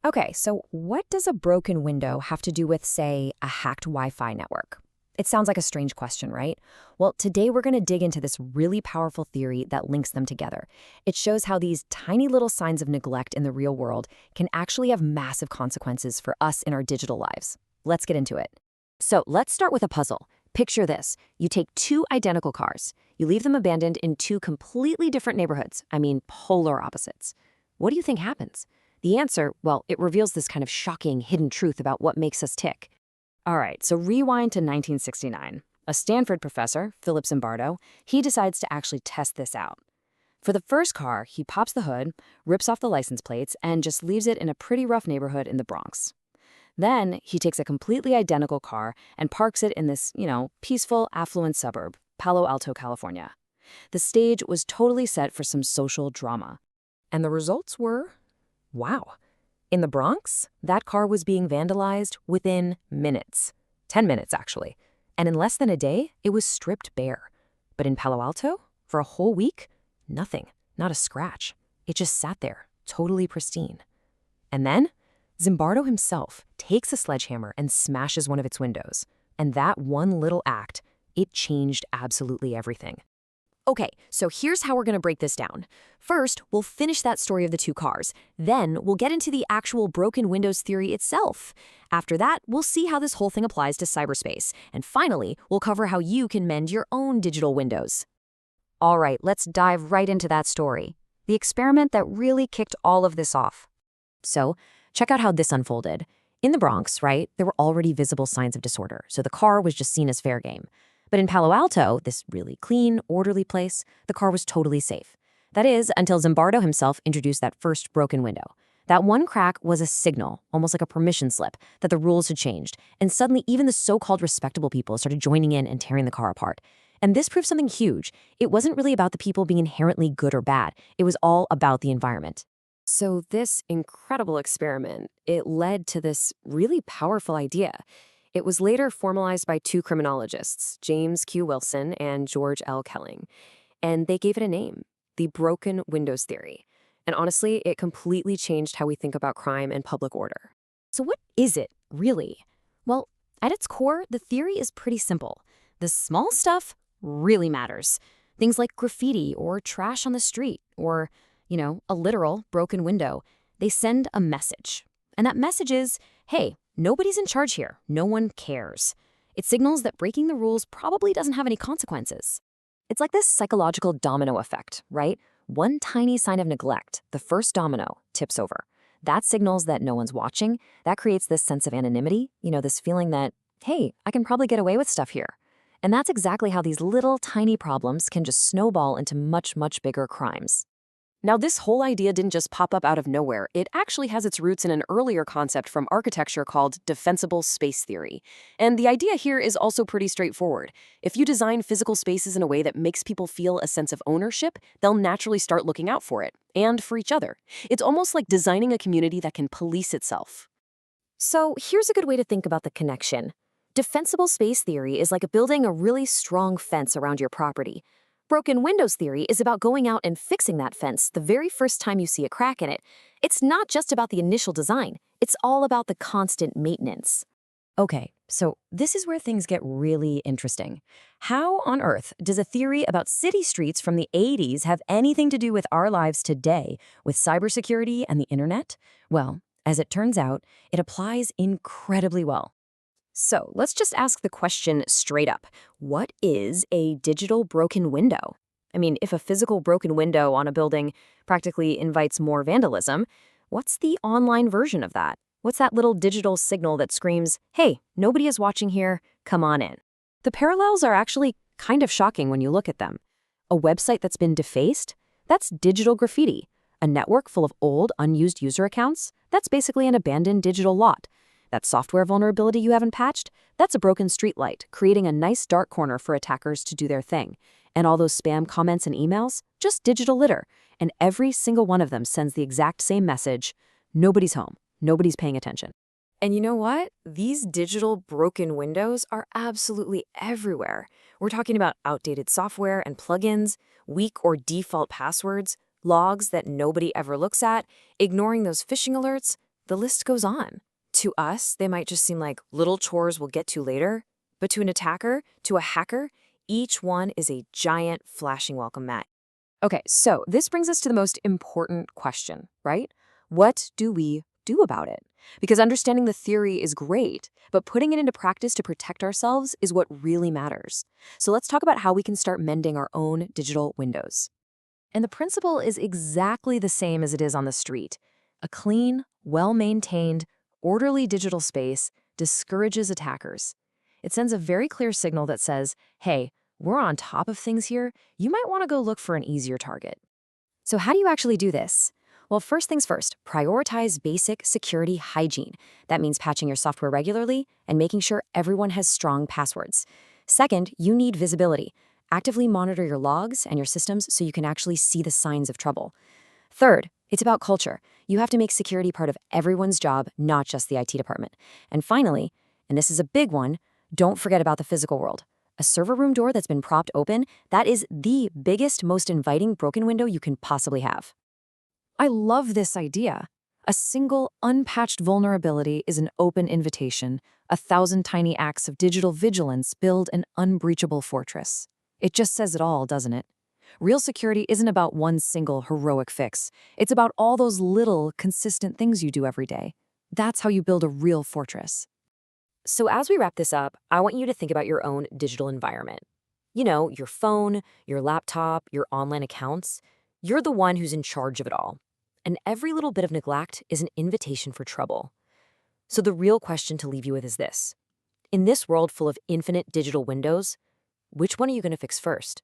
Okay, so what does a broken window have to do with, say, a hacked Wi-Fi network? It sounds like a strange question, right? Well, today we're going to dig into this really powerful theory that links them together. It shows how these tiny little signs of neglect in the real world can actually have massive consequences for us in our digital lives. Let's get into it. So let's start with a puzzle. Picture this. You take two identical cars. You leave them abandoned in two completely different neighborhoods. I mean, polar opposites. What do you think happens? The answer, well, it reveals this kind of shocking hidden truth about what makes us tick. All right, so rewind to 1969. A Stanford professor, Philip Zimbardo, he decides to actually test this out. For the first car, he pops the hood, rips off the license plates, and just leaves it in a pretty rough neighborhood in the Bronx. Then he takes a completely identical car and parks it in this, peaceful, affluent suburb, Palo Alto, California. The stage was totally set for some social drama. And the results were, wow. In the Bronx, that car was being vandalized within minutes. 10 minutes, actually. And in less than a day, it was stripped bare. But in Palo Alto, for a whole week, nothing, not a scratch. It just sat there, totally pristine. And then, Zimbardo himself takes a sledgehammer and smashes one of its windows. And that one little act, it changed absolutely everything. Okay, so here's how we're going to break this down. First, we'll finish that story of the two cars. Then, we'll get into the actual broken windows theory itself. After that, we'll see how this whole thing applies to cyberspace. And finally, we'll cover how you can mend your own digital windows. All right, let's dive right into that story. The experiment that really kicked all of this off. So, check out how this unfolded. In the Bronx, right, there were already visible signs of disorder, so the car was just seen as fair game. But in Palo Alto, this really clean, orderly place, the car was totally safe. That is, until Zimbardo himself introduced that first broken window. That one crack was a signal, almost like a permission slip, that the rules had changed, and suddenly even the so-called respectable people started joining in and tearing the car apart. And this proved something huge. It wasn't really about the people being inherently good or bad. It was all about the environment. So this incredible experiment, it led to this really powerful idea. It was later formalized by two criminologists, James Q. Wilson and George L. Kelling, and they gave it a name, the broken windows theory. And honestly, it completely changed how we think about crime and public order. So what is it, really? Well, at its core, the theory is pretty simple. The small stuff really matters. Things like graffiti or trash on the street or, a literal broken window. They send a message. And that message is, hey, nobody's in charge here. No one cares. It signals that breaking the rules probably doesn't have any consequences. It's like this psychological domino effect, right? One tiny sign of neglect, the first domino, tips over. That signals that no one's watching. That creates this sense of anonymity, this feeling that, hey, I can probably get away with stuff here. And that's exactly how these little tiny problems can just snowball into much, much bigger crimes. Now, this whole idea didn't just pop up out of nowhere. It actually has its roots in an earlier concept from architecture called defensible space theory. And the idea here is also pretty straightforward. If you design physical spaces in a way that makes people feel a sense of ownership, they'll naturally start looking out for it, and for each other. It's almost like designing a community that can police itself. So here's a good way to think about the connection. Defensible space theory is like building a really strong fence around your property. Broken windows theory is about going out and fixing that fence the very first time you see a crack in it. It's not just about the initial design. It's all about the constant maintenance. Okay, so this is where things get really interesting. How on earth does a theory about city streets from the 80s have anything to do with our lives today, with cybersecurity and the internet? Well, as it turns out, it applies incredibly well. So let's just ask the question straight up. What is a digital broken window? I mean, if a physical broken window on a building practically invites more vandalism, what's the online version of that? What's that little digital signal that screams, hey, nobody is watching here, come on in? The parallels are actually kind of shocking when you look at them. A website that's been defaced? That's digital graffiti. A network full of old, unused user accounts? That's basically an abandoned digital lot. That software vulnerability you haven't patched? That's a broken streetlight, creating a nice dark corner for attackers to do their thing. And all those spam comments and emails? Just digital litter. And every single one of them sends the exact same message. Nobody's home. Nobody's paying attention. And you know what? These digital broken windows are absolutely everywhere. We're talking about outdated software and plugins, weak or default passwords, logs that nobody ever looks at, ignoring those phishing alerts, The list goes on. To us, they might just seem like little chores we'll get to later, but to an attacker, to a hacker, each one is a giant flashing welcome mat. Okay, so this brings us to the most important question, right? What do we do about it? Because understanding the theory is great, but putting it into practice to protect ourselves is what really matters. So let's talk about how we can start mending our own digital windows. And the principle is exactly the same as it is on the street. A clean, well-maintained, orderly digital space discourages attackers. It sends a very clear signal that says, hey, we're on top of things here. You might want to go look for an easier target. So how do you actually do this? Well, first things first, prioritize basic security hygiene. That means patching your software regularly and making sure everyone has strong passwords. Second, you need visibility. Actively monitor your logs and your systems so you can actually see the signs of trouble. Third, it's about culture. You have to make security part of everyone's job, not just the IT department. And finally, and this is a big one, don't forget about the physical world. A server room door that's been propped open, that is the biggest, most inviting broken window you can possibly have. I love this idea. A single, unpatched vulnerability is an open invitation. 1,000 tiny acts of digital vigilance build an unbreachable fortress. It just says it all, doesn't it? Real security isn't about one single heroic fix. It's about all those little, consistent things you do every day. That's how you build a real fortress. So as we wrap this up, I want you to think about your own digital environment. You know, your phone, your laptop, your online accounts. You're the one who's in charge of it all. And every little bit of neglect is an invitation for trouble. So the real question to leave you with is this. In this world full of infinite digital windows, which one are you going to fix first?